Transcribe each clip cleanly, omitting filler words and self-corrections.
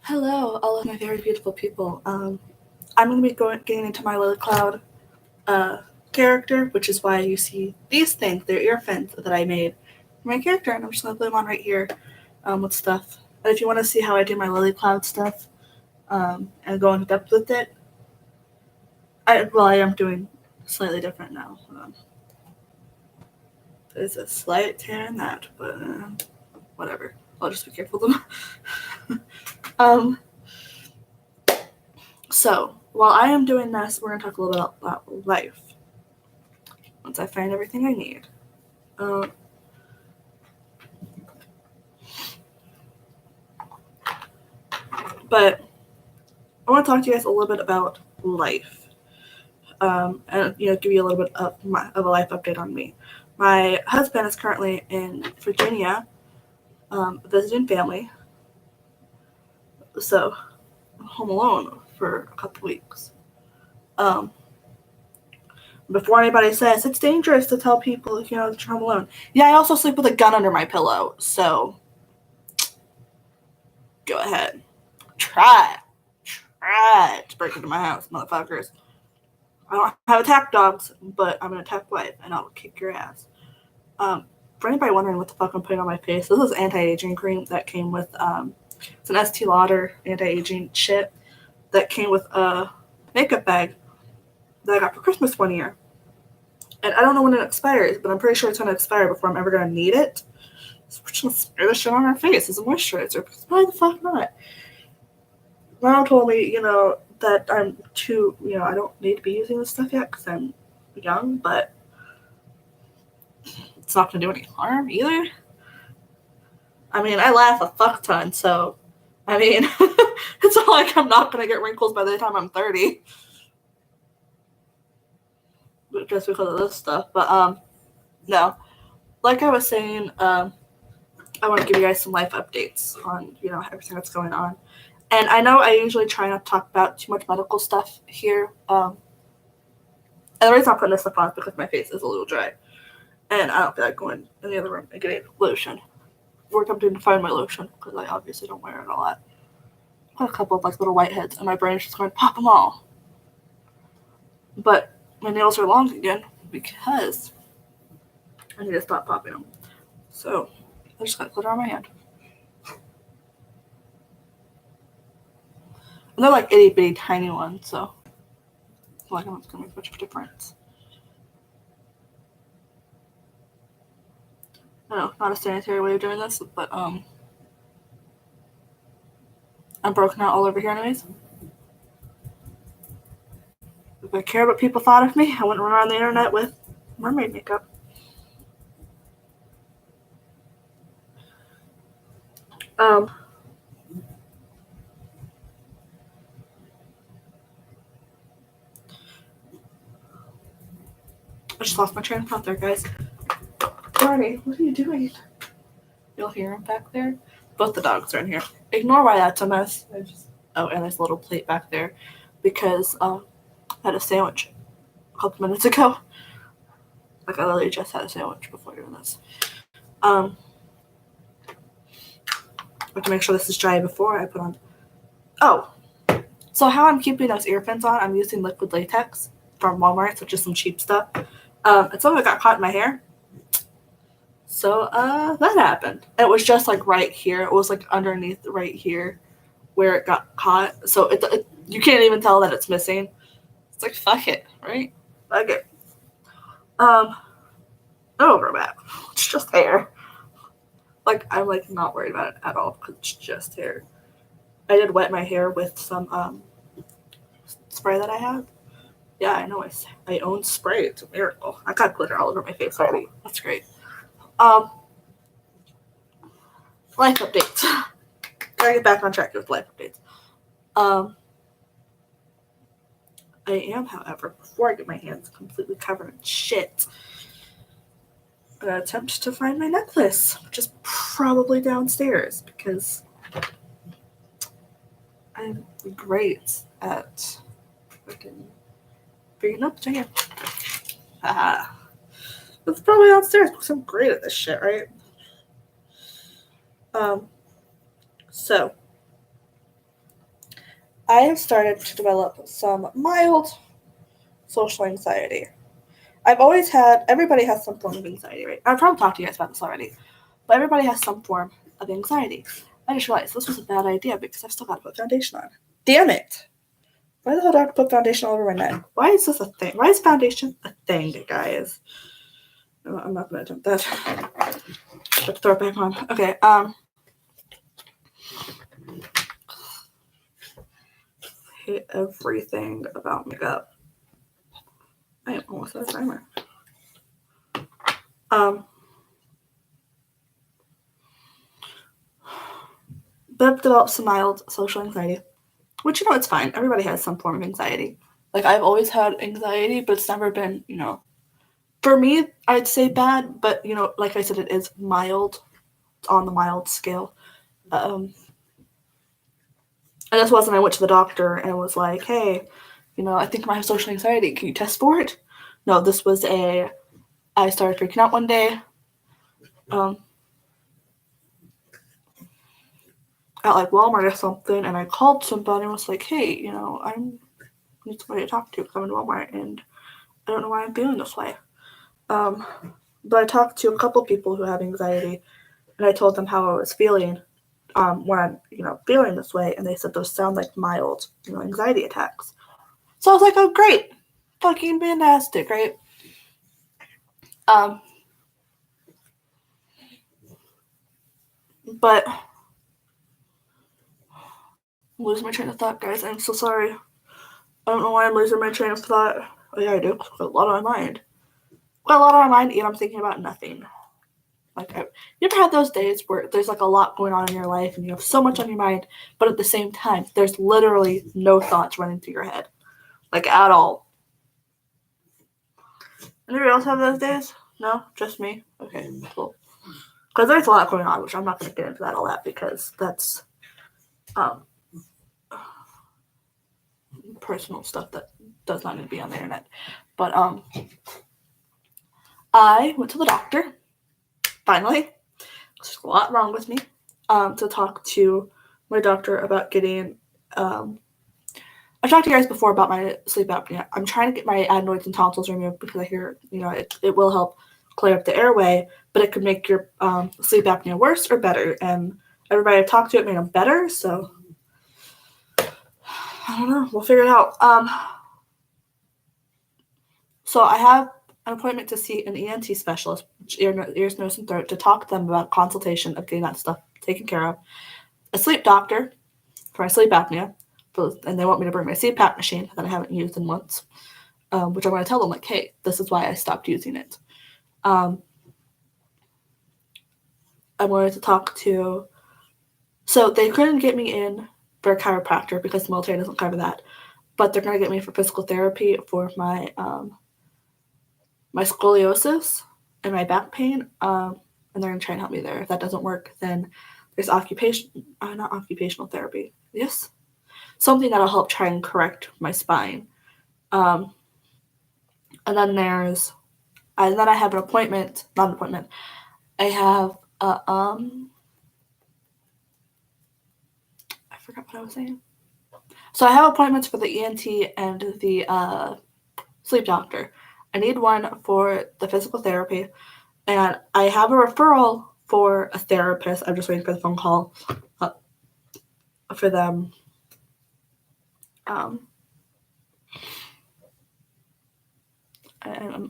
Hello, all of my very beautiful people. I'm going to be getting into my Lily Cloud character, which is why you see these things. They're earphones that I made for my character, and I'm just going to put them on right here with stuff. And if you want to see how I do my Lily Cloud stuff and go into depth with it, I am doing slightly different now. There's a slight tear in that, but whatever. I'll just be careful of them. um, So, while I am doing this, we're going to talk a little bit about life. Once I find everything I need. Uh, but I want to talk to you guys a little bit about life. And give you a little bit of a life update on me. My husband is currently in Virginia, visiting family. So, I'm home alone for a couple weeks. Um, Before anybody says it's dangerous to tell people, that you're home alone. Yeah, I also sleep with a gun under my pillow, so go ahead. Try to break into my house, motherfuckers. I don't have attack dogs, but I'm an attack wife, and I'll kick your ass. For anybody wondering what the fuck I'm putting on my face, this is anti-aging cream that came with, it's an Estee Lauder anti-aging shit that came with a makeup bag that I got for Christmas one year. And I don't know when it expires, but I'm pretty sure it's going to expire before I'm ever going to need it. So we're just going to spray this shit on our face as a moisturizer, because why the fuck not? Mom told me, that I'm too, I don't need to be using this stuff yet because I'm young, but it's not going to do any harm either. I mean, I laugh a fuck ton, so, I mean, it's not like I'm not going to get wrinkles by the time I'm 30. Just because of this stuff, but, no. Like I was saying, I want to give you guys some life updates on, everything that's going on. And I know I usually try not to talk about too much medical stuff here. And the reason I'm putting this stuff on is because my face is a little dry. And I don't feel like going in the other room and getting lotion. Or attempting to find my lotion, because I obviously don't wear it a lot. Got a couple of little whiteheads, and my brain's just going to pop them all. But my nails are long again because I need to stop popping them. So I just got glitter on my hand. And they're like itty bitty tiny ones, so I feel like it's gonna make much of a difference. I know, not a sanitary way of doing this, but I'm broken out all over here anyways. If I cared what people thought of me, I wouldn't run around the internet with mermaid makeup. I just lost my train of thought there, guys. Barney, what are you doing? You'll hear him back there. Both the dogs are in here. Ignore why that's a mess. And there's a little plate back there because I had a sandwich a couple minutes ago. Like I literally just had a sandwich before doing this. I have to make sure this is dry before I put on. Oh, so how I'm keeping those earphones on, I'm using liquid latex from Walmart, so just some cheap stuff. And some of it got caught in my hair. So that happened. It was just right here. It was underneath right here where it got caught. So it you can't even tell that it's missing. It's fuck it, right? Fuck it. Over back. It's just hair. I'm not worried about it at all because it's just hair. I did wet my hair with some spray that I have. Yeah, I know. I own spray. It's a miracle. I got glitter all over my face already. That's great. Life updates. Gotta get back on track with life updates. I am, however, before I get my hands completely covered in shit, gonna attempt to find my necklace, which is probably downstairs because I'm great at freaking figuring up to here. Haha. It's probably downstairs because I'm great at this shit, right? So I have started to develop some mild social anxiety. I've always had, everybody has some form of anxiety, right? I've probably talked to you guys about this already, but everybody has some form of anxiety. I just realized this was a bad idea because I've still got to put foundation on. Damn it! Why the hell do I have to put foundation all over my neck? Why is this a thing? Why is foundation a thing, guys? No, I'm not going to attempt that. Let's throw it back on. Okay, hate everything about makeup. I am almost out of timer. But I've developed some mild social anxiety, which, it's fine. Everybody has some form of anxiety. Like, I've always had anxiety, but it's never been, for me, I'd say bad, but, like I said, it is mild. It's on the mild scale. And this wasn't, I went to the doctor and was like, hey, I think I might have social anxiety. Can you test for it? No, this was I started freaking out one day. At like Walmart or something, and I called somebody and was like, hey, I need somebody to talk to because I'm in Walmart and I don't know why I'm feeling this way. But I talked to a couple people who have anxiety, and I told them how I was feeling when I'm, feeling this way, and they said those sound like mild, anxiety attacks. So I was like, oh, great, fucking fantastic, right? But I'm losing my train of thought, guys. I'm so sorry. I don't know why I'm losing my train of thought. Oh yeah, I do. Got a lot on my mind. Got a lot on my mind, and I'm thinking about nothing. Like, you ever had those days where there's like a lot going on in your life and you have so much on your mind, but at the same time, there's literally no thoughts running through your head, like at all. Anybody else have those days? No, just me. Okay, cool. Because there's a lot going on, which I'm not going to get into that all that because that's personal stuff that does not need to be on the internet. But I went to the doctor finally. There's a lot wrong with me. To talk to my doctor about getting. I've talked to you guys before about my sleep apnea. I'm trying to get my adenoids and tonsils removed because I hear it will help clear up the airway, but it could make your sleep apnea worse or better. And everybody I've talked to, it made them better. So I don't know. We'll figure it out. So I have an appointment to see an ENT specialist, ears, nose, and throat, to talk to them about consultation of getting that stuff taken care of. A sleep doctor for my sleep apnea, and they want me to bring my CPAP machine that I haven't used in months, which I'm going to tell them, like, hey, this is why I stopped using it. I wanted to talk to, so they couldn't get me in for a chiropractor because the military doesn't cover that, but they're going to get me for physical therapy for my my scoliosis and my back pain, and they're going to try and help me there. If that doesn't work, then there's not occupational therapy. Yes, something that'll help try and correct my spine. And then I have an appointment, not an appointment. I have I forgot what I was saying. So I have appointments for the ENT and the sleep doctor. I need one for the physical therapy, and I have a referral for a therapist. I'm just waiting for the phone call for them. I'm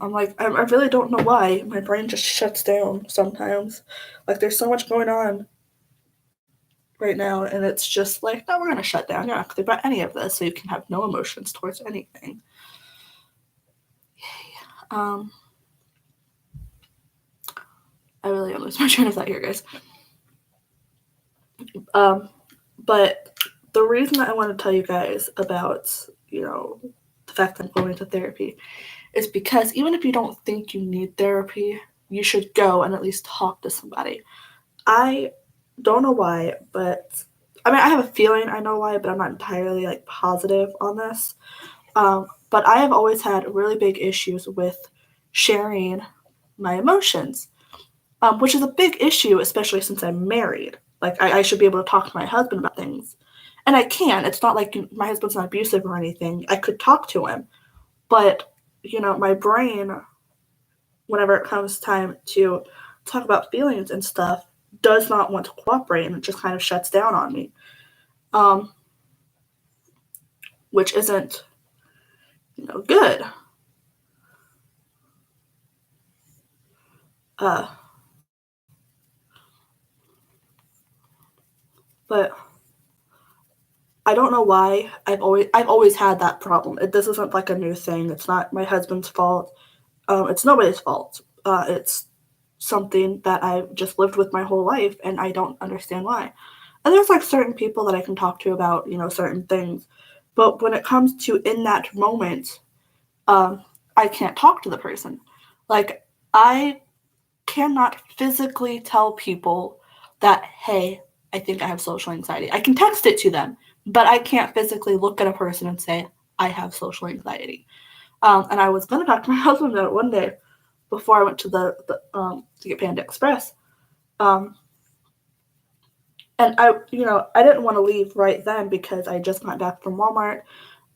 like, I really don't know why. My brain just shuts down sometimes. Like, there's so much going on right now, and it's just like, no, we're going to shut down. You're not going to think about any of this, so you can have no emotions towards anything. Yay. I really am losing my train of thought here, guys. But the reason that I want to tell you guys about, the fact that I'm going to therapy is because even if you don't think you need therapy, you should go and at least talk to somebody. I don't know why, but I have a feeling I know why, but I'm not entirely like positive on this. But I have always had really big issues with sharing my emotions, which is a big issue, especially since I'm married. Like, I should be able to talk to my husband about things, And I can. It's not like my husband's not abusive or anything. I could talk to him. But, my brain, whenever it comes time to talk about feelings and stuff, does not want to cooperate, and it just kind of shuts down on me. Um, which isn't, good. Uh, but I don't know why I've always had that problem. This isn't like a new thing. It's not my husband's fault. It's nobody's fault. It's something that I've just lived with my whole life, and I don't understand why. And there's like certain people that I can talk to about, certain things. But when it comes to in that moment, I can't talk to the person. Like, I cannot physically tell people that, hey, I think I have social anxiety. I can text it to them, but I can't physically look at a person and say, I have social anxiety. And I was going to talk to my husband about it one day before I went to to get Panda Express. And I didn't want to leave right then because I just got back from Walmart.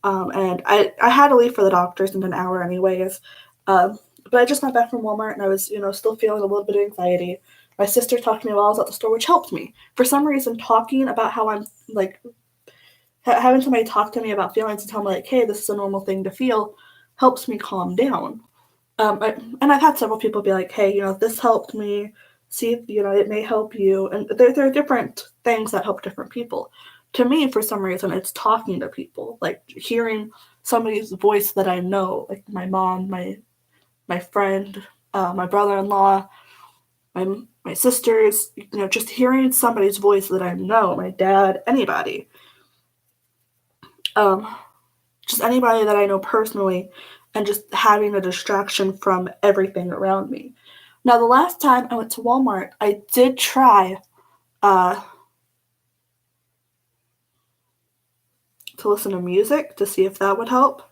And I had to leave for the doctors in an hour anyways. But I just got back from Walmart and I was, still feeling a little bit of anxiety. My sister talked to me while I was at the store, which helped me. For some reason, talking about how I'm, like, having somebody talk to me about feelings and tell me, like, hey, this is a normal thing to feel, helps me calm down. And I've had several people be like, hey, this helped me. See if, it may help you. And there are different things that help different people. To me, for some reason, it's talking to people, like hearing somebody's voice that I know, like my mom, my friend, my brother-in-law, my sisters, just hearing somebody's voice that I know, my dad, anybody. Just anybody that I know personally, and just having a distraction from everything around me. Now, the last time I went to Walmart, I did try to listen to music to see if that would help.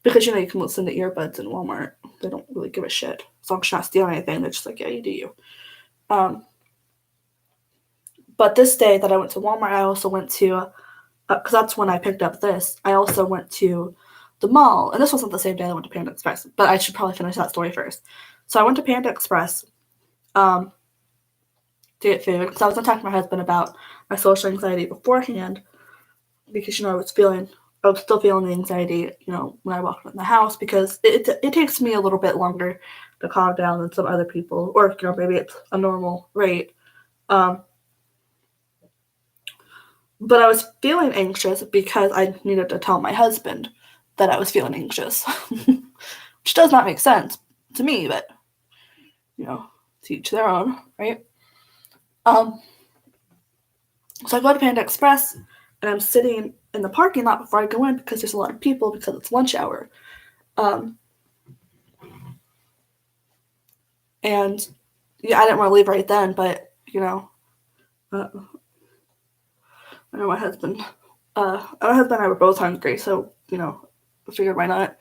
Because, you can listen to earbuds in Walmart. They don't really give a shit. As long as you're not stealing anything, they're just like, yeah, you do you. But this day that I went to Walmart, I also went to, because that's when I picked up this, I also went to the mall. And this wasn't the same day I went to Panda Express, but I should probably finish that story first. So I went to Panda Express to get food, because I was going to talk to my husband about my social anxiety beforehand, because, I was still feeling the anxiety, when I walked in the house, because it takes me a little bit longer to calm down than some other people, or, maybe it's a normal rate. But I was feeling anxious because I needed to tell my husband that I was feeling anxious, which does not make sense to me, but, to each their own, right? So I go to Panda Express, and I'm sitting in the parking lot before I go in because there's a lot of people because it's lunch hour. And yeah, I didn't want to leave right then, but I know my husband and I were both hungry, so I figured why not.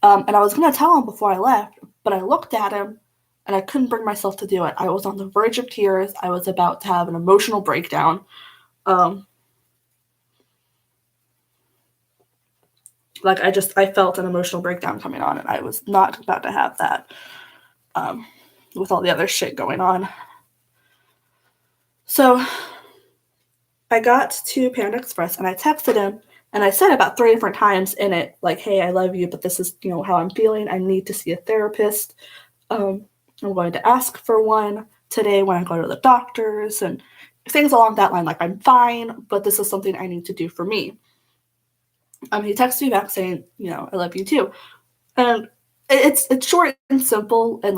And I was gonna tell him before I left, but I looked at him and I couldn't bring myself to do it. I was on the verge of tears. I was about to have an emotional breakdown. I felt an emotional breakdown coming on, and I was not about to have that with all the other shit going on. So I got to Panda Express, and I texted him, and I said about 3 different times in it, like, hey, I love you, but this is, how I'm feeling. I need to see a therapist. I'm going to ask for one today when I go to the doctors, and things along that line, like, I'm fine, but this is something I need to do for me. He texted me back saying, I love you too. And it's short and simple, and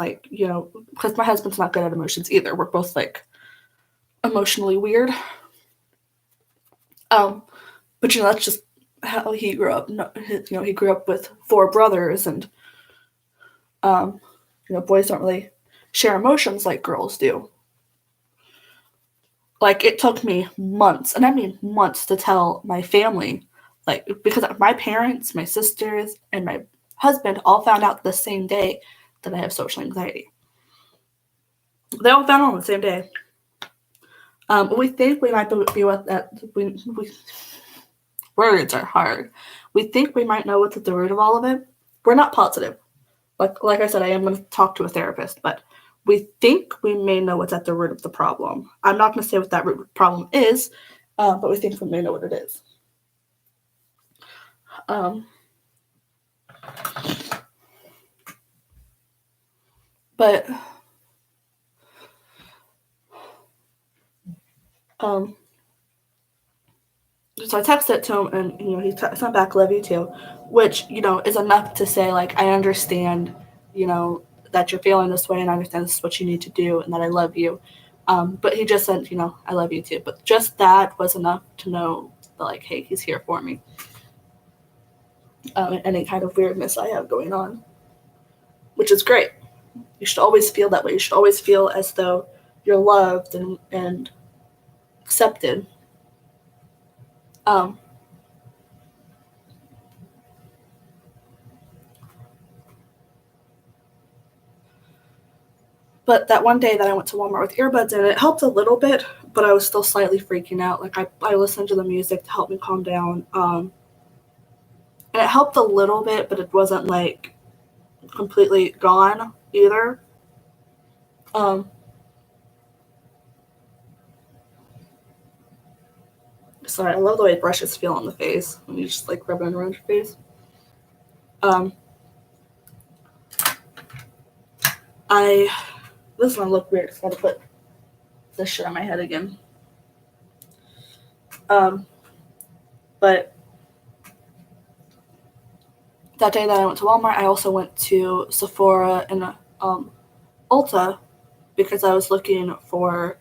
because my husband's not good at emotions either. We're both emotionally weird. But that's just how he grew up. He grew up with 4 brothers, and boys don't really share emotions like girls do. Like, it took me months, and I mean months, to tell my family, because my parents, my sisters, and my husband all found out the same day that I have social anxiety. They all found out on the same day. We think we might be with that. Words are hard. We think we might know what's at the root of all of it. We're not positive. Like I said, I am going to talk to a therapist, but we think we may know what's at the root of the problem. I'm not going to say what that root problem is, but we think we may know what it is. But so I texted to him, and he sent back "love you too," which is enough to say, like, I understand, that you're feeling this way, and I understand this is what you need to do, and that I love you. But he just said, I love you too. But just that was enough to know that, like, hey, he's here for me. Any kind of weirdness I have going on, which is great. You should always feel that way. You should always feel as though you're loved and accepted. But that one day that I went to Walmart with earbuds in, it helped a little bit, but I was still slightly freaking out. Like, I listened to the music to help me calm down. And it helped a little bit, but it wasn't, like, completely gone either. Sorry, I love the way brushes feel on the face when you just, like, rub it around your face. This is gonna look weird. I gotta put this shit on my head again. But that day that I went to Walmart, I also went to Sephora and Ulta because I was looking for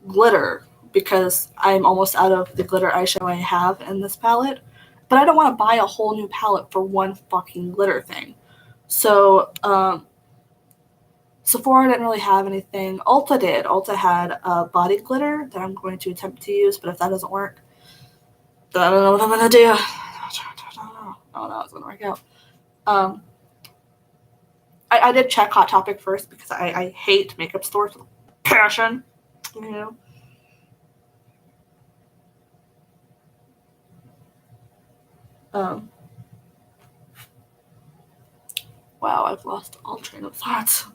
glitter, because I'm almost out of the glitter eyeshadow I have in this palette. But I don't want to buy a whole new palette for one fucking glitter thing. So Sephora didn't really have anything. Ulta did. Ulta had body glitter that I'm going to attempt to use, but if that doesn't work, then I don't know what I'm going to do. I don't know how it's going to work out. I did check Hot Topic first because I hate makeup stores with passion. Wow, I've lost all train of thoughts.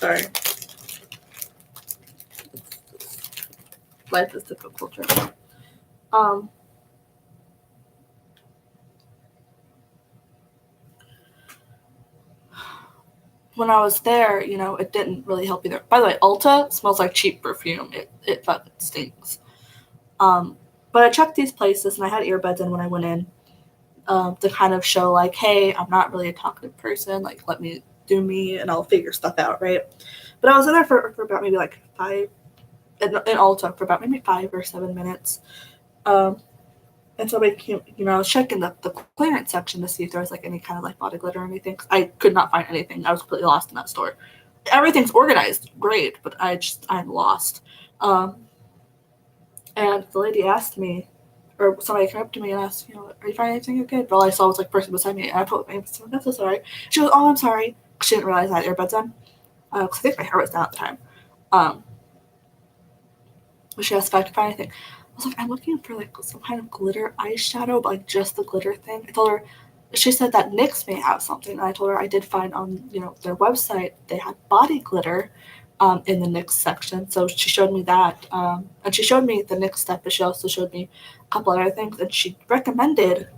Sorry. Life is difficult right now. When I was there, it didn't really help either. By the way, Ulta smells like cheap perfume. It fucking stinks. But I checked these places, and I had earbuds in when I went in, to kind of show, like, hey, I'm not really a talkative person. Like, let me do me, and I'll figure stuff out, right? But I was in there for about maybe like 5, in Ulta for about maybe 5 or 7 minutes. And so I was checking the clearance section to see if there was, like, any kind of, like, body glitter or anything. I could not find anything. I was completely lost in that store. Everything's organized, great, but I'm lost. And the lady asked me, or somebody came up to me and asked, are you finding anything good? But all I saw was, like, person beside me, and I told her, I'm so sorry. She goes, oh, I'm sorry. She didn't realize I had earbuds on, because I think my hair was down at the time. But she asked if I could find anything. I was like, I'm looking for, like, some kind of glitter eyeshadow, but, like, just the glitter thing. I told her, she said that NYX may have something, and I told her I did find on, their website, they had body glitter in the NYX section. So she showed me that, and she showed me the NYX stuff, but she also showed me a couple other things, and she recommended,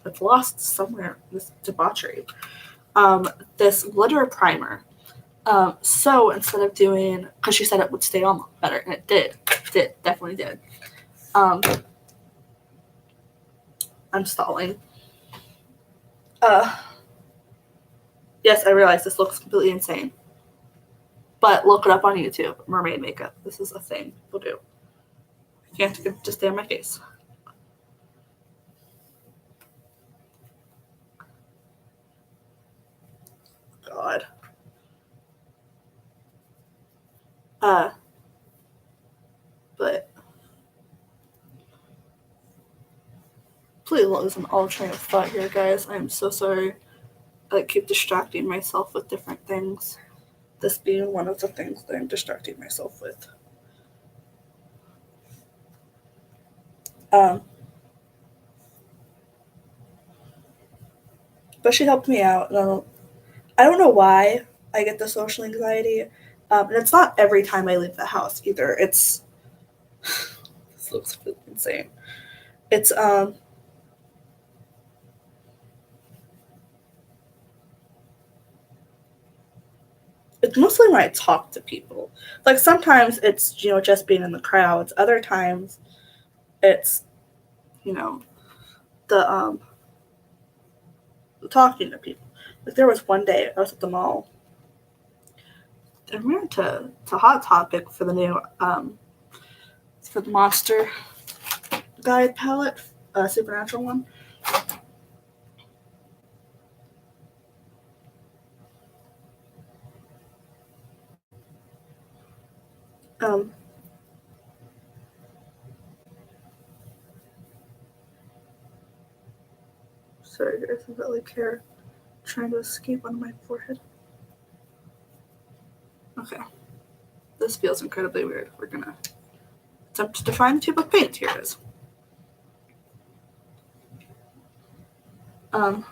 it's lost somewhere, this debauchery, this glitter primer. So instead of doing, because she said it would stay on better, and it did. Definitely did. I'm stalling. Yes, I realize this looks completely insane. But look it up on YouTube. Mermaid makeup. This is a thing people do. I can't just stay on my face. God. But completely losing all train of thought here, guys. I am so sorry. I keep distracting myself with different things. This being one of the things that I'm distracting myself with. But she helped me out. I don't know why I get the social anxiety. And it's not every time I leave the house either. It's this looks insane. It's it's mostly when I talk to people. Like sometimes it's just being in the crowds. Other times it's you know the talking to people. Like there was one day I was at the mall. I went to Hot Topic for the new for the Monster Guide palette, Supernatural one. Um, Sorry, guys, I got like hair trying to escape on my forehead. Okay, this feels incredibly weird. We're gonna attempt to define the tube of paint. Here it is. Um,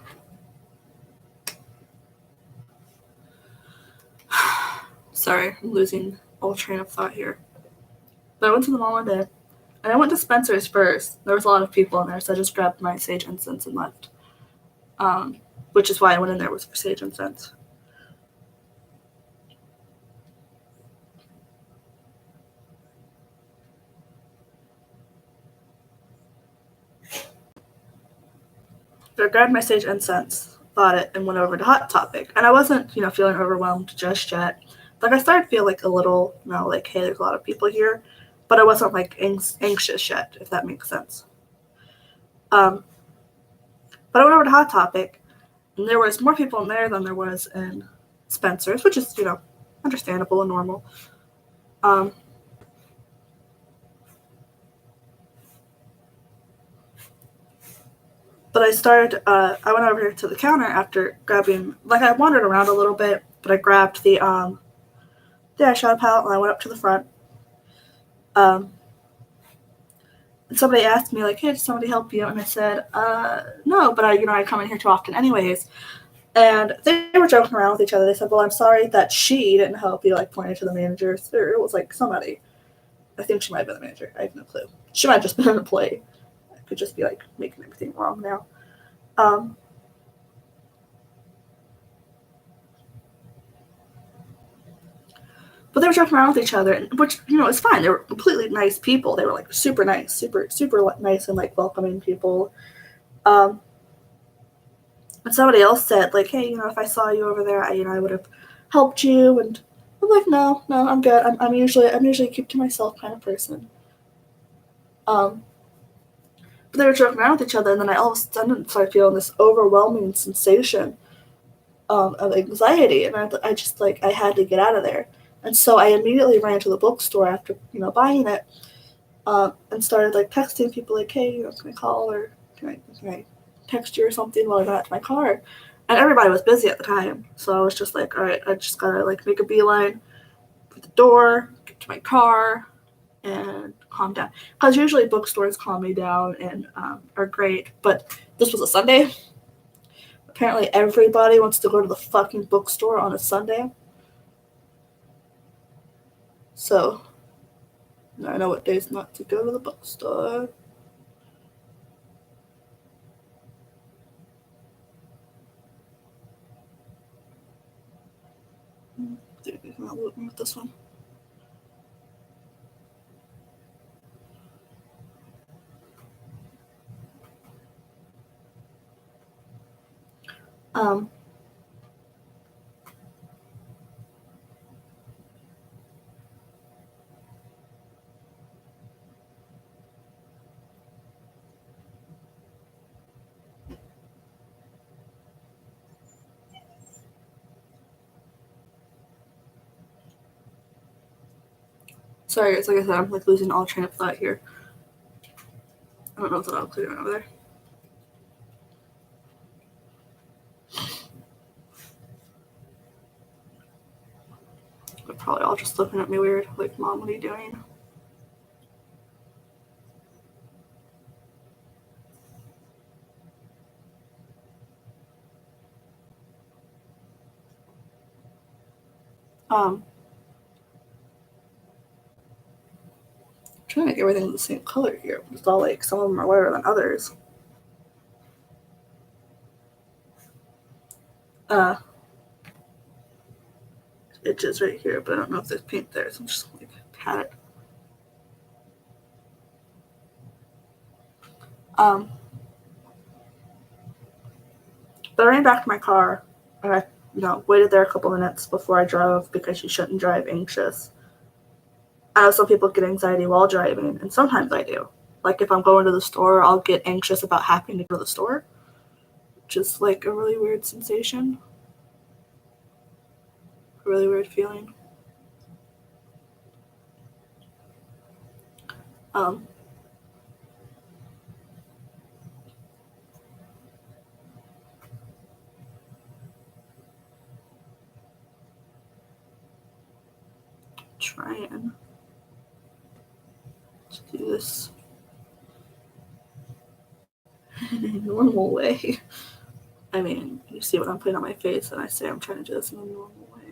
Sorry, I'm losing all train of thought here. But I went to the mall one day, and I went to Spencer's first. There was a lot of people in there, so I just grabbed my sage incense and left. Which is why I went in there was for sage incense. So I grabbed my sage incense, bought it, and went over to Hot Topic. And I wasn't, feeling overwhelmed just yet. Like I started to feel like a little, like, hey, there's a lot of people here, but I wasn't like anxious yet, if that makes sense. Um, but I went over to Hot Topic, and there was more people in there than there was in Spencer's, which is, understandable and normal. Um, but I went over to the counter after grabbing, like I wandered around a little bit, but I grabbed the eyeshadow palette and I went up to the front. And somebody asked me like, "Hey, did somebody help you?" And I said, "No, but I come in here too often, anyways." And they were joking around with each other. They said, "Well, I'm sorry that she didn't help you." Like pointing to the manager. Or it was like somebody. I think she might have been the manager. I have no clue. She might have just been in a play. I could just be like making everything wrong now. Um, but they were joking around with each other, which is fine. They were completely nice people. They were like super nice, super nice and like welcoming people. Um, and somebody else said like, "Hey, if I saw you over there, I would have helped you." And I'm like, "No, no, I'm good. I'm usually a keep to myself kind of person." Um, but they were joking around with each other, and then I all of a sudden started feeling this overwhelming sensation of anxiety, and I just like I had to get out of there. And so I immediately ran to the bookstore after buying it, and started like texting people like, "Hey, can I call or can I text you or something while I got to my car?" And everybody was busy at the time, so I was just like, "All right, I just gotta like make a beeline for the door, get to my car, and calm down." Because usually bookstores calm me down and are great, but this was a Sunday. Apparently, everybody wants to go to the fucking bookstore on a Sunday. So I know what days not to go to the bookstore. Not with this one. Um, Sorry, guys. Like I said, I'm like losing all train of thought here. I don't know what else I'm doing over there. probably all just looking at me weird, like, Mom, what are you doing? I'm trying to make everything the same color here. It's all like some of them are lighter than others. Itches right here, but I don't know if there's paint there, so I'm just gonna like pat it. But I ran back to my car and I, waited there a couple minutes before I drove because you shouldn't drive anxious. I know some people get anxiety while driving, and sometimes I do. Like if I'm going to the store, I'll get anxious about having to go to the store, which is like a really weird sensation, a really weird feeling. Um, trying to do this in a normal way. I mean, you see what I'm putting on my face, and I say I'm trying to do this in a normal way.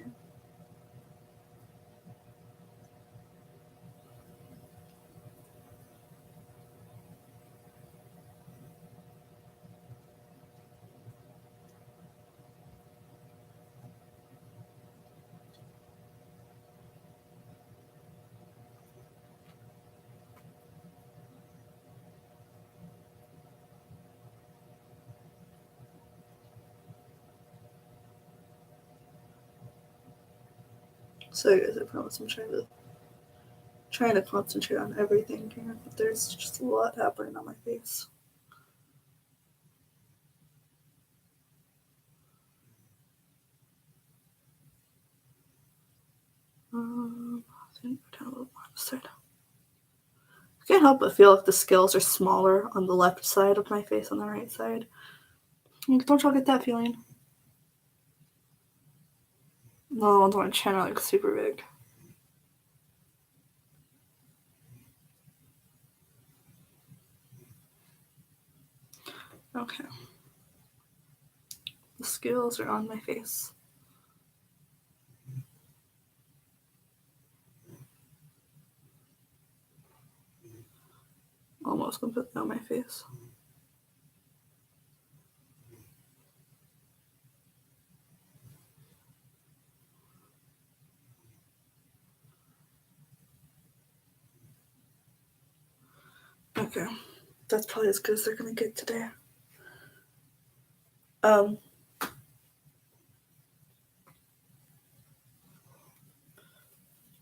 So I guess I promise I'm trying to concentrate on everything here, but there's just a lot happening on my face. I think down a little more on the side. I can't help but feel like the scales are smaller on the left side of my face than the right side. Don't y'all get that feeling? No, the ones on my chin are like super big. Okay. The scales are on my face. Almost completely on my face. Okay. That's probably as good as they're gonna get today.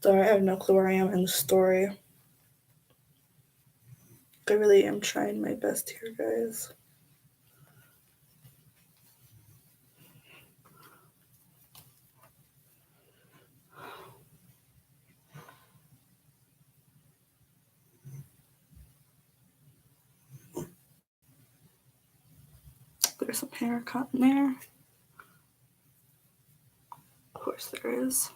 Sorry, I have no clue where I am in the story. I really am trying my best here, guys. There's some hair caught in there. Of course there is.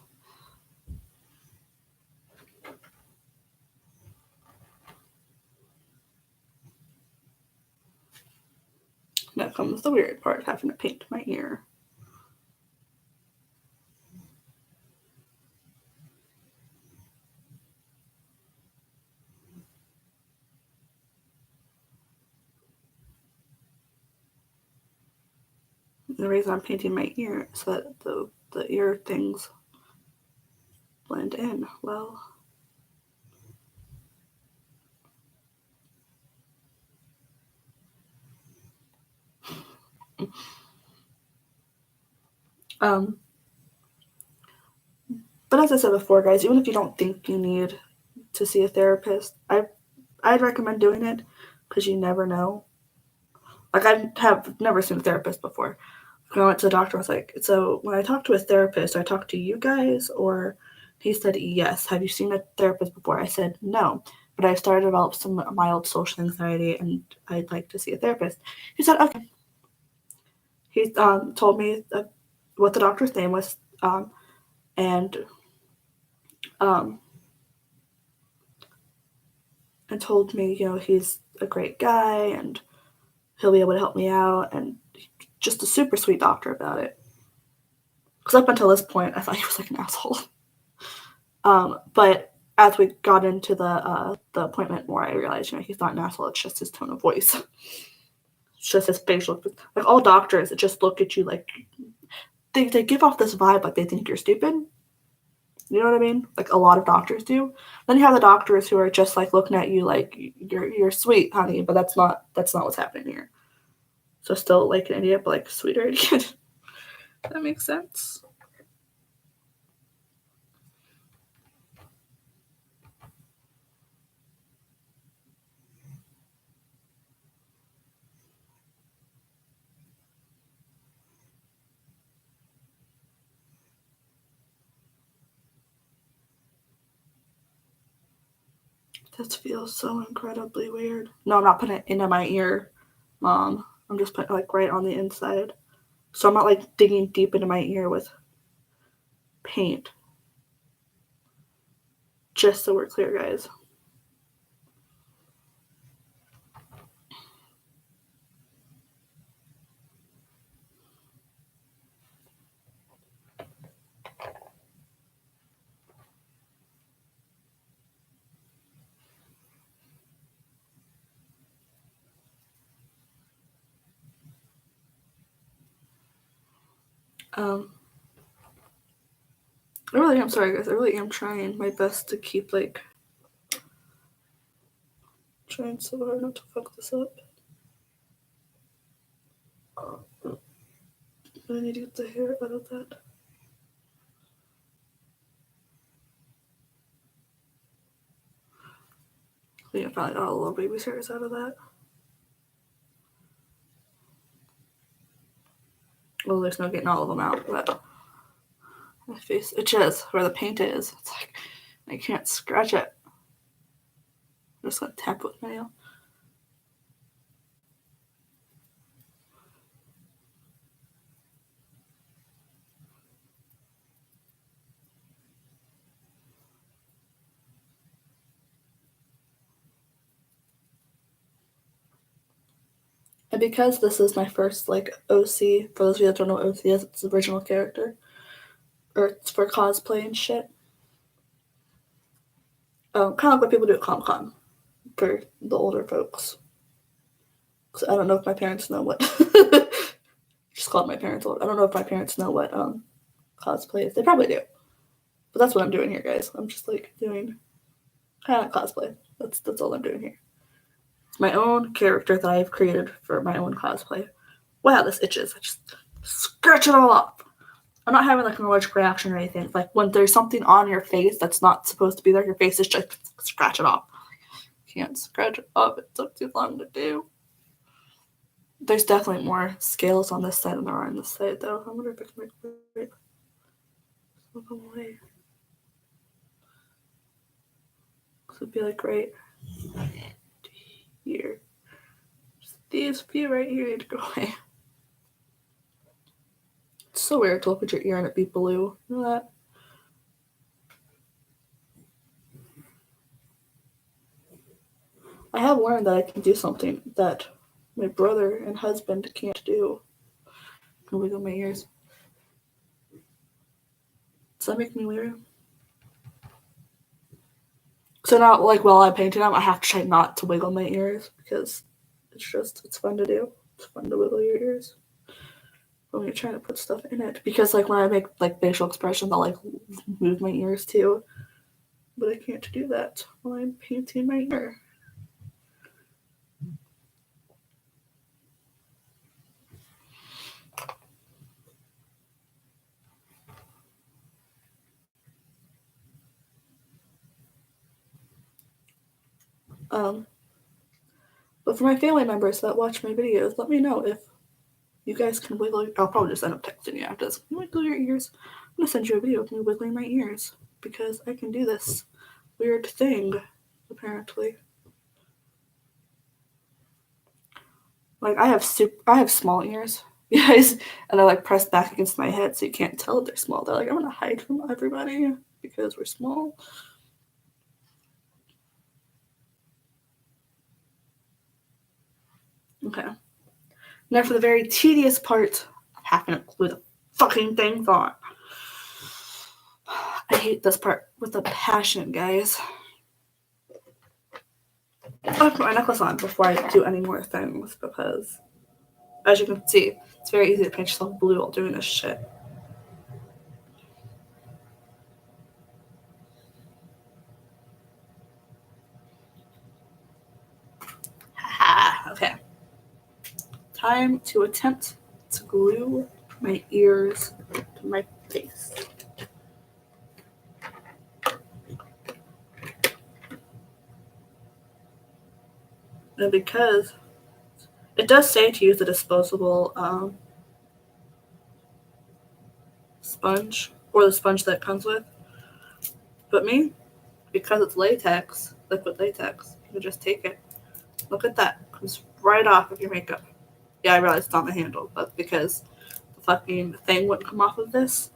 Now comes the weird part, having to paint my ear. The reason I'm painting my ear is so that the ear things blend in well. But as I said before, guys, even if you don't think you need to see a therapist, I'd recommend doing it because you never know. Like I have never seen a therapist before. When I went to the doctor, I was like, so when I talked to a therapist, I talked to you guys, or he said yes. Have you seen a therapist before? I said no, but I've started to develop some mild social anxiety, and I'd like to see a therapist. He said okay. He told me what the doctor's name was, and and told me, he's a great guy and he'll be able to help me out, and just a super sweet doctor about it. Because up until this point, I thought he was like an asshole. But as we got into the appointment more, I realized, he's not an asshole. It's just his tone of voice. It's just his facial. Like all doctors, that just look at you like they give off this vibe like they think you're stupid. You know what I mean? Like a lot of doctors do. Then you have the doctors who are just like looking at you like you're sweet, honey, but that's not what's happening here. So still like an idiot, but like sweeter idiot. That makes sense. This feels so incredibly weird. No, I'm not putting it into my ear, Mom. I'm just putting it like right on the inside. So I'm not like digging deep into my ear with paint. Just so we're clear, guys. I really am sorry, guys. I really am trying my best to keep like trying so hard not to fuck this up. I need to get the hair out of that. I think I finally got all the little baby's hairs out of that. Well, there's no getting all of them out, but my face itches where the paint is. It's like I can't scratch it. I'm just gonna tap with my nail. And because this is my first like OC, for those of you that don't know what OC is, it's the original character, or it's for cosplay and shit. Kind of like what people do at Comic Con for the older folks. Because I don't know if my parents know what. Just called my parents old. I don't know if my parents know what cosplay is. They probably do, but that's what I'm doing here, guys. I'm just like doing kind of cosplay. That's all I'm doing here. It's my own character that I've created for my own cosplay. Wow, this itches. I just scratch it all off. I'm not having like an allergic reaction or anything. Like when there's something on your face that's not supposed to be there, your face is just scratch it off. Can't scratch it off. It took too long to do. There's definitely more scales on this side than there are on this side, though. I wonder if I can make it move them away. This would be like right here. Just these few right here need to go away. It's so weird to look at your ear and it be blue. You know that? I have learned that I can do something that my brother and husband can't do. I can wiggle my ears. Does that make me weird? So now, like while I'm painting them, I have to try not to wiggle my ears because it's fun to do. It's fun to wiggle your ears when you're trying to put stuff in it. Because like when I make like facial expressions, I'll like move my ears too. But I can't do that while I'm painting my ear. But for my family members that watch my videos, let me know if you guys can wiggle. I'll probably just end up texting you after this. Can you wiggle your ears? I'm gonna send you a video of me wiggling my ears because I can do this weird thing, apparently. Like I have small ears, guys, and they're like pressed back against my head, so you can't tell they're small. They're like I'm gonna hide from everybody because we're small. Okay. Now for the very tedious part of having to glue the fucking things on. I hate this part with a passion, guys. I'll put my necklace on before I do any more things because, as you can see, it's very easy to paint yourself blue while doing this shit. Haha, okay. Time to attempt to glue my ears to my face. And because it does say to use a disposable sponge, or the sponge that it comes with, but me, because it's latex, liquid latex, you can just take it. Look at that. It comes right off of your makeup. Yeah, I realized it's on the handle, but because the fucking thing wouldn't come off of this,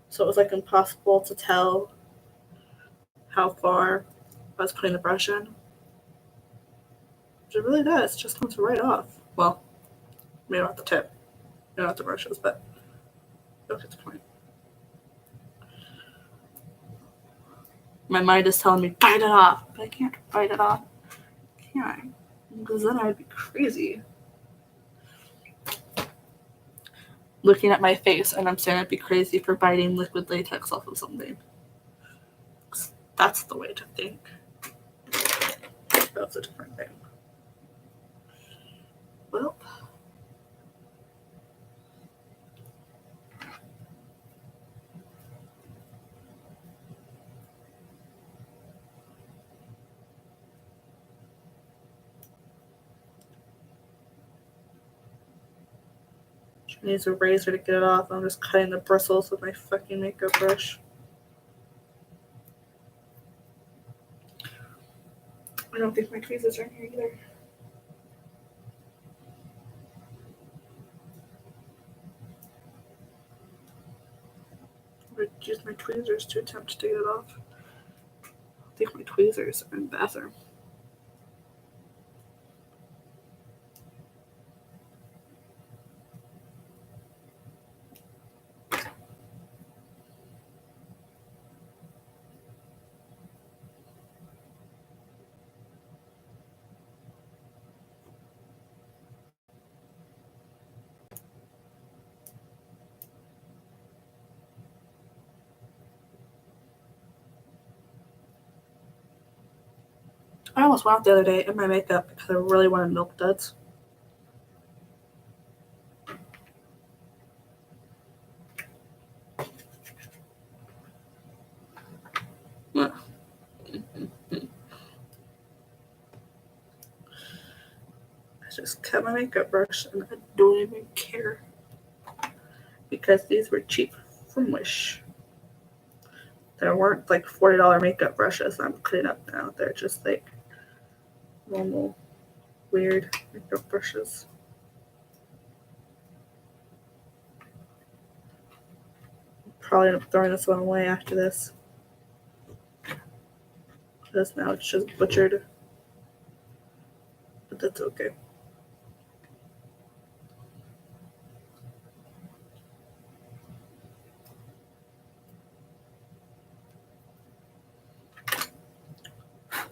so it was like impossible to tell how far I was putting the brush in. Which it really does. It just comes right off. Well, maybe not the tip. Maybe not the brushes, but you'll get the point. My mind is telling me, bite it off. But I can't bite it off. Can I? Because then I'd be crazy. Looking at my face and I'm saying I'd be crazy for biting liquid latex off of something. That's the way to think. That's a different thing. Well. I use a razor to get it off. I'm just cutting the bristles with my fucking makeup brush. I don't think my tweezers are in here either. I would use my tweezers to attempt to get it off. I think my tweezers are in the bathroom. I almost went out the other day in my makeup because I really wanted Milk Duds. I just cut my makeup brush and I don't even care. Because these were cheap from Wish. There weren't like $40 makeup brushes I'm cutting up now. They're just like normal, weird makeup brushes. Probably end up throwing this one away after this. Because now it's just butchered. But that's okay.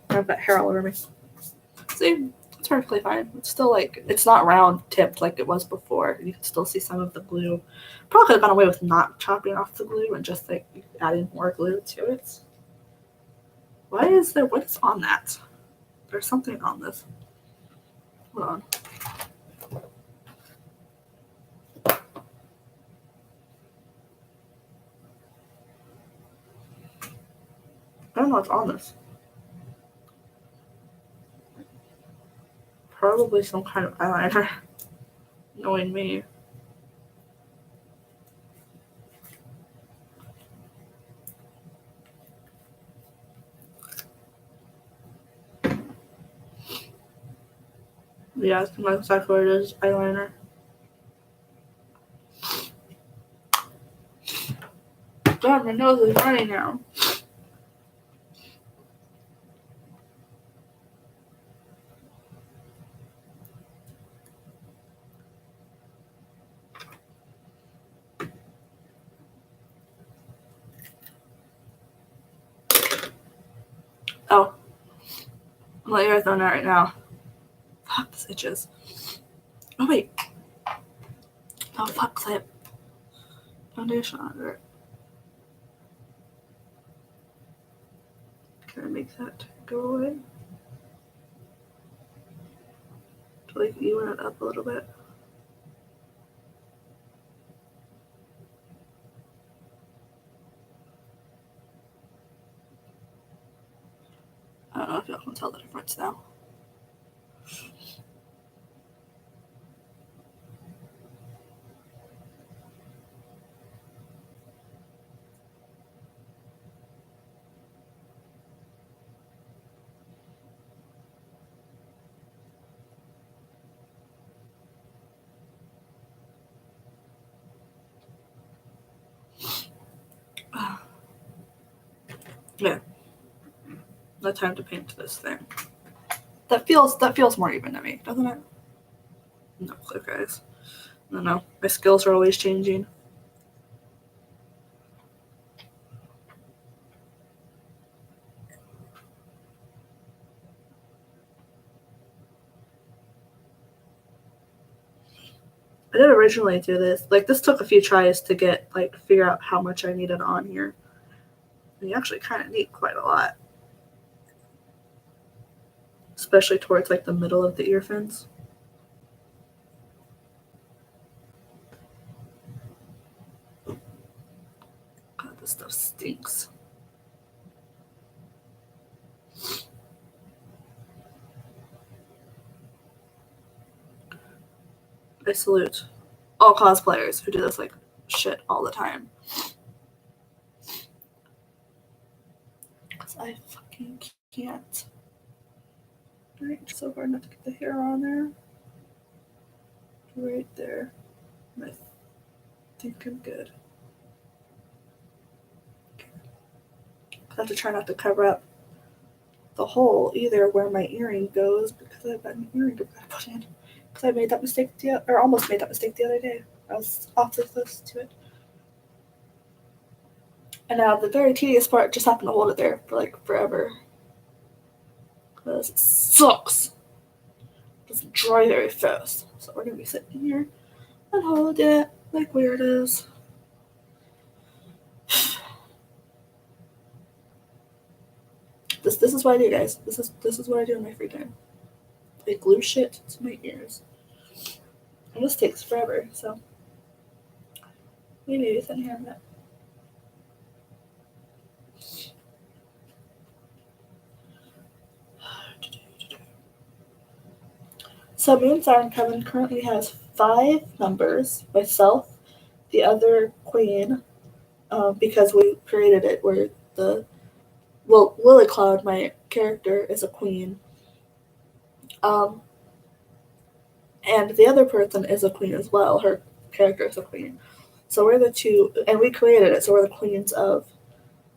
I have that hair all over me. See, it's perfectly fine. It's still like, it's not round tipped like it was before. You can still see some of the glue. Probably could have gone away with not chopping off the glue and just like adding more glue to it. Why is there, what's on that? There's something on this. Hold on. I don't know what's on this. Probably some kind of eyeliner. Knowing me. Yeah, it's exactly what it is. Eyeliner. God, my nose is running now. I'll let you guys know that right now. Fuck, this itches. Oh, wait. Oh, fuck, because I have foundation under it. Can I make that go away? To like even it up a little bit. I don't know if y'all can tell the difference now. Yeah. No time to paint this thing. That feels more even to me, doesn't it? No clue, guys. I don't know. My skills are always changing. I did originally do this. Like, this took a few tries to get, like, figure out how much I needed on here. And you actually kind of need quite a lot. Especially towards, like, the middle of the ear fins. God, this stuff stinks. I salute all cosplayers who do this, like, shit all the time. Because I fucking can't. Alright, so hard not to get the hair on there. Right there. I think I'm good. Okay. I have to try not to cover up the hole either where my earring goes because I've got an earring to put in. Because I made that mistake almost made that mistake the other day. I was awfully close to it. And now the very tedious part, just happened to hold it there for like forever. Because it sucks. It doesn't dry very fast. So we're going to be sitting here and hold it like weirdos. This is what I do, guys. This is what I do in my free time. I glue shit to my ears. And this takes forever, so we need to send here a minute. So Moon Siren Coven currently has 5 members. Myself, the other queen, because we created it where Lily Cloud, my character, is a queen. And the other person is a queen as well. Her character is a queen. So we're the two, and we created it, so we're the queens of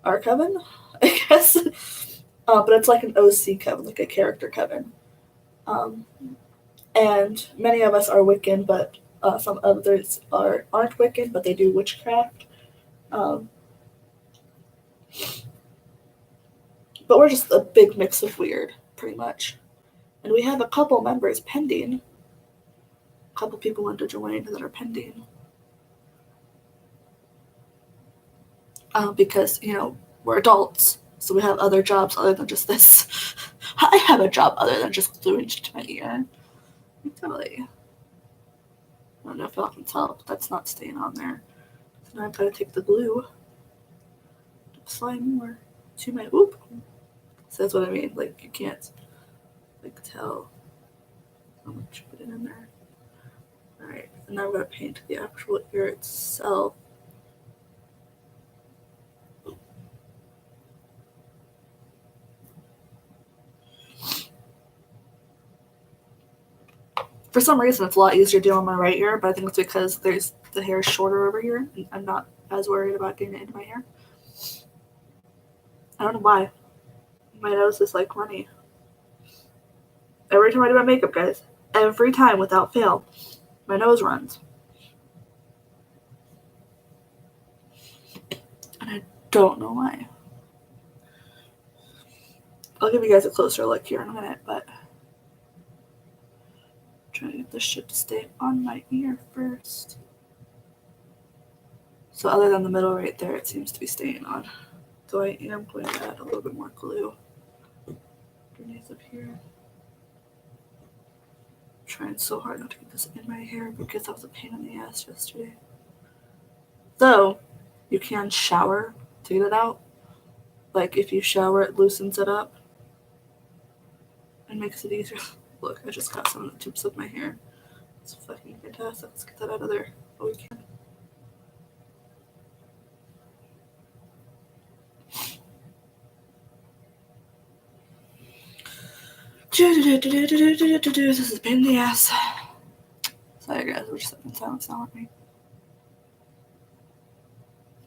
our coven, I guess. But it's like an OC coven, like a character coven. And many of us are Wiccan, but some others aren't Wiccan, but they do witchcraft. But we're just a big mix of weird, pretty much. And we have a couple members pending. A couple people want to join that are pending. Because, we're adults, so we have other jobs other than just this. I have a job other than just gluing to my ear. Totally. I don't know if y'all can tell, but that's not staying on there. So now I've got to take the glue, apply more to my whoop. So that's what I mean. Like, you can't tell how much you put in there. Alright, and now I'm going to paint the actual ear itself. For some reason, it's a lot easier doing my right ear, but I think it's because the hair is shorter over here, and I'm not as worried about getting it into my hair. I don't know why. My nose is like runny. Every time I do my makeup, guys, every time without fail, my nose runs. And I don't know why. I'll give you guys a closer look here in a minute, but I'm trying to get this shit to stay on my ear first. So other than the middle right there, it seems to be staying on. So I am going to add a little bit more glue underneath up here. I'm trying so hard not to get this in my hair because that was a pain in the ass yesterday. So you can shower to get it out. Like if you shower, it loosens it up and makes it easier. Look, I just got some of the tips of my hair. It's fucking fantastic. Let's get that out of there. Oh, we can. This is a pain in the ass. Sorry guys, we're just sitting in silence now, aren't we?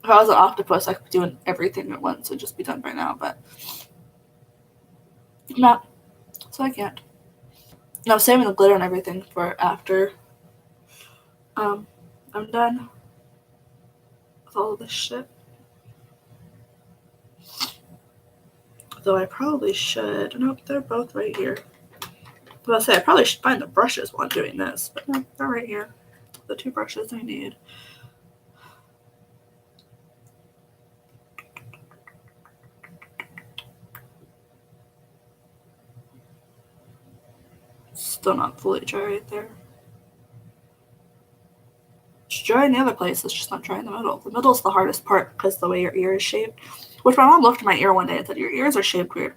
If I was an octopus, I could be doing everything at once and just be done by now, but I'm not, so I can't. No, saving the glitter and everything for after I'm done with all of this shit. Though I probably should. Nope, they're both right here. I was gonna say I probably should find the brushes while I'm doing this, but no, they're right here. The two brushes I need. Still not fully dry right there. It's dry in the other place, it's just not dry in the middle. The middle's the hardest part because the way your ear is shaped. Which my mom looked at my ear one day and said, "Your ears are shaped weird." I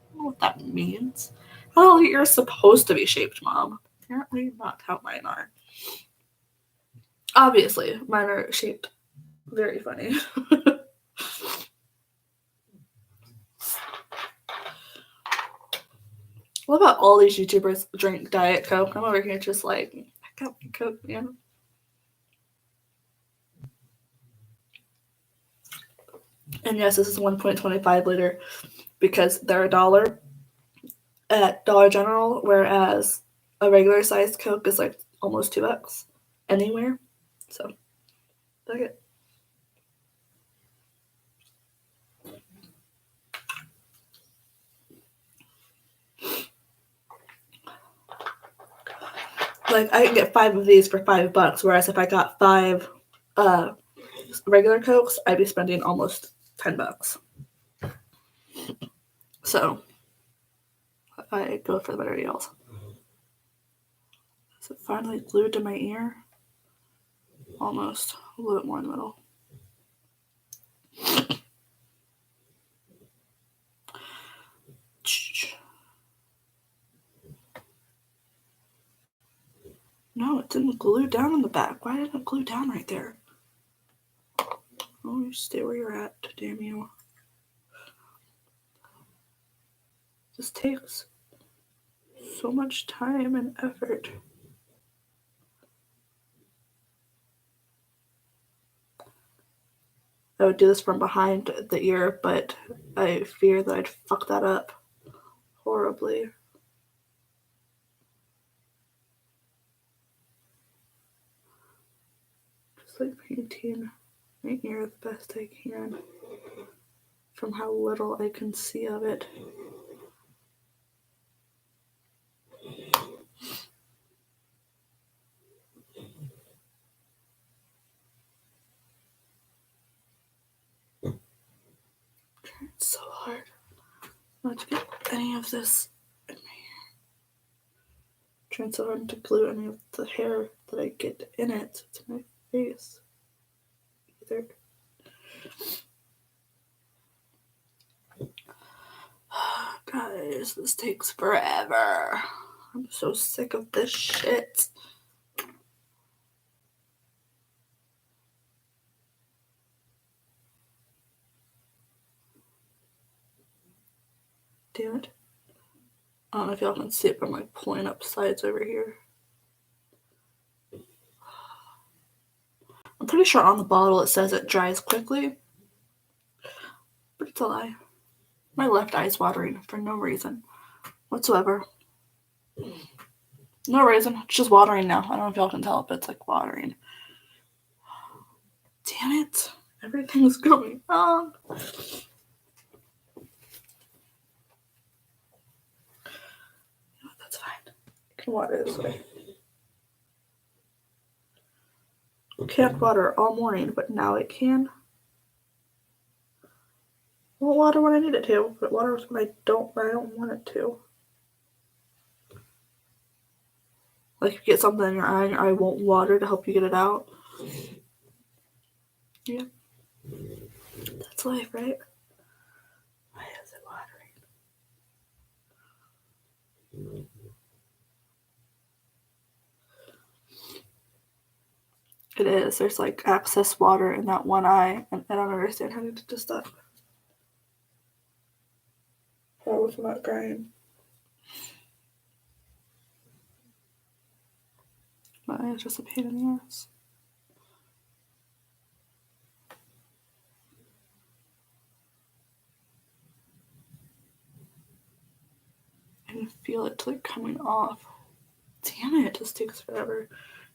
don't know what that means. How are your ears supposed to be shaped, Mom? Apparently not how mine are. Obviously, mine are shaped very funny. What about all these YouTubers drink Diet Coke? I'm over here just like, I got my Coke, man. And yes, this is 1.25 liter because they're $1 at Dollar General, whereas a regular sized Coke is like almost $2 anywhere. So, fuck it. Like I can get 5 of these for $5, whereas if I got 5 regular Cokes, I'd be spending almost $10. So I go for the better deals. Is it finally glued to my ear? Almost. A little bit more in the middle. No, it didn't glue down on the back. Why didn't it glue down right there? Oh, you stay where you're at, damn you. This takes so much time and effort. I would do this from behind the ear, but I fear that I'd fuck that up horribly. Just like painting my ear the best I can from how little I can see of it. Trying so hard not to get any of this in my hair. Trying so hard not to glue any of the hair that I get in it to my face either. Guys, this takes forever. I'm so sick of this shit. Damn it. I don't know if y'all can see it, but I'm like pulling up sides over here. I'm pretty sure on the bottle it says it dries quickly, but it's a lie. My left eye is watering for no reason whatsoever. No reason. It's just watering now. I don't know if y'all can tell, but it's like watering. Damn it. Everything's going wrong. can water this way. Can't water all morning, but now it can. Won't water when I need it to, but it waters when I don't want it to. Like, if you get something in your eye and your eye won't water to help you get it out. Yeah. That's life, right? Why is it watering? It is. There's like excess water in that one eye, and I don't understand how to do this stuff. How was not crying? My eye is just a pain in the ass. I can feel it like coming off. Damn it, it just takes forever.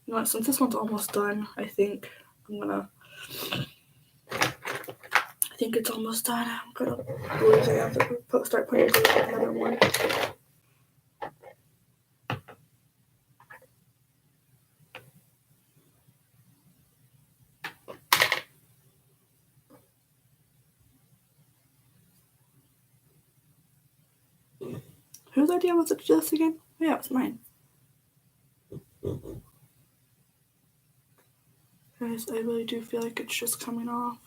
You know what, since this one's almost done, I think it's almost done. I'm gonna lose it. I have to start putting another one. Whose idea was it to do this again? Yeah, it was mine. Guys, I really do feel like it's just coming off.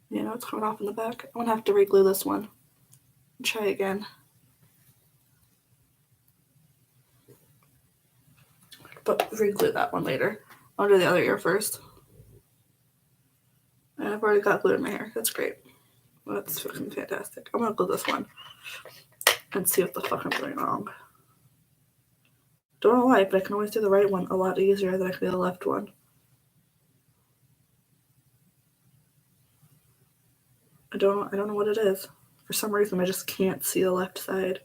You know, it's coming off in the back. I'm gonna have to re-glue this one. Try again. But re-glue that one later. I'll do the other ear first. And I've already got glue in my hair. That's great. That's fucking fantastic. I'm gonna glue this one and see what the fuck I'm doing wrong. Don't know why, but I can always do the right one a lot easier than I can do the left one. I don't know what it is. For some reason, I just can't see the left side.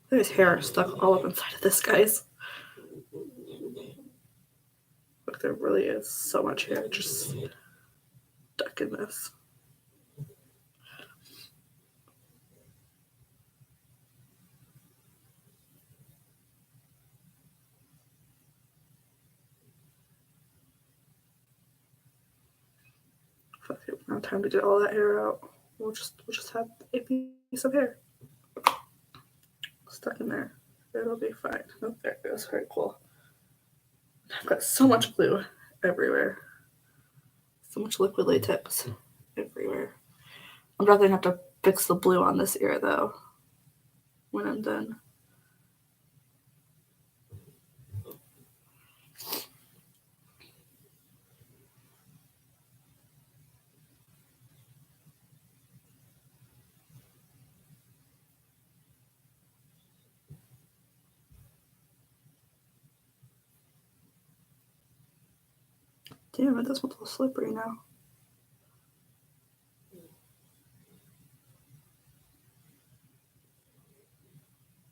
There's hair stuck all up inside of this, guys. Look, there really is so much hair just stuck in this. Fuck it, now time to get all that hair out. We'll just have a piece of hair stuck in there. It'll be fine. Oh, there it goes. Very cool. I've got so much glue everywhere. So much liquid latex everywhere. I'm definitely gonna have to fix the blue on this ear though when I'm done. Damn it, this one's all slippery now.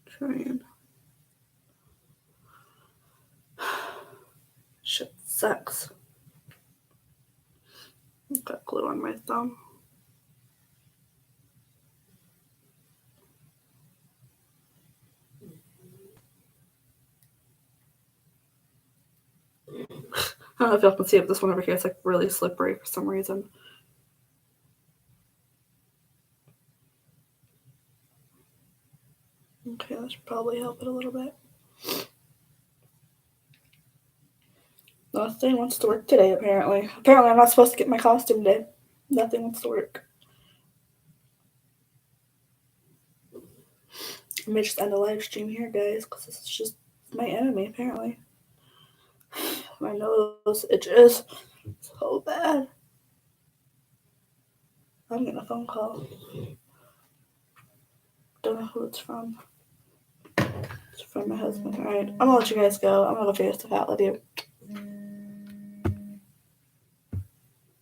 Trying. Shit sucks. I've got glue on my thumb. I don't know if y'all can see it, but this one over here is like really slippery for some reason. Okay, that should probably help it a little bit. Nothing wants to work today, apparently. Apparently, I'm not supposed to get my costume today. Nothing wants to work. I may just end the live stream here, guys, because this is just my enemy, apparently. My nose itches so bad. I'm getting a phone call. Don't know who it's from. It's from my husband. Alright, I'm gonna let you guys go. I'm gonna go figure stuff out with you.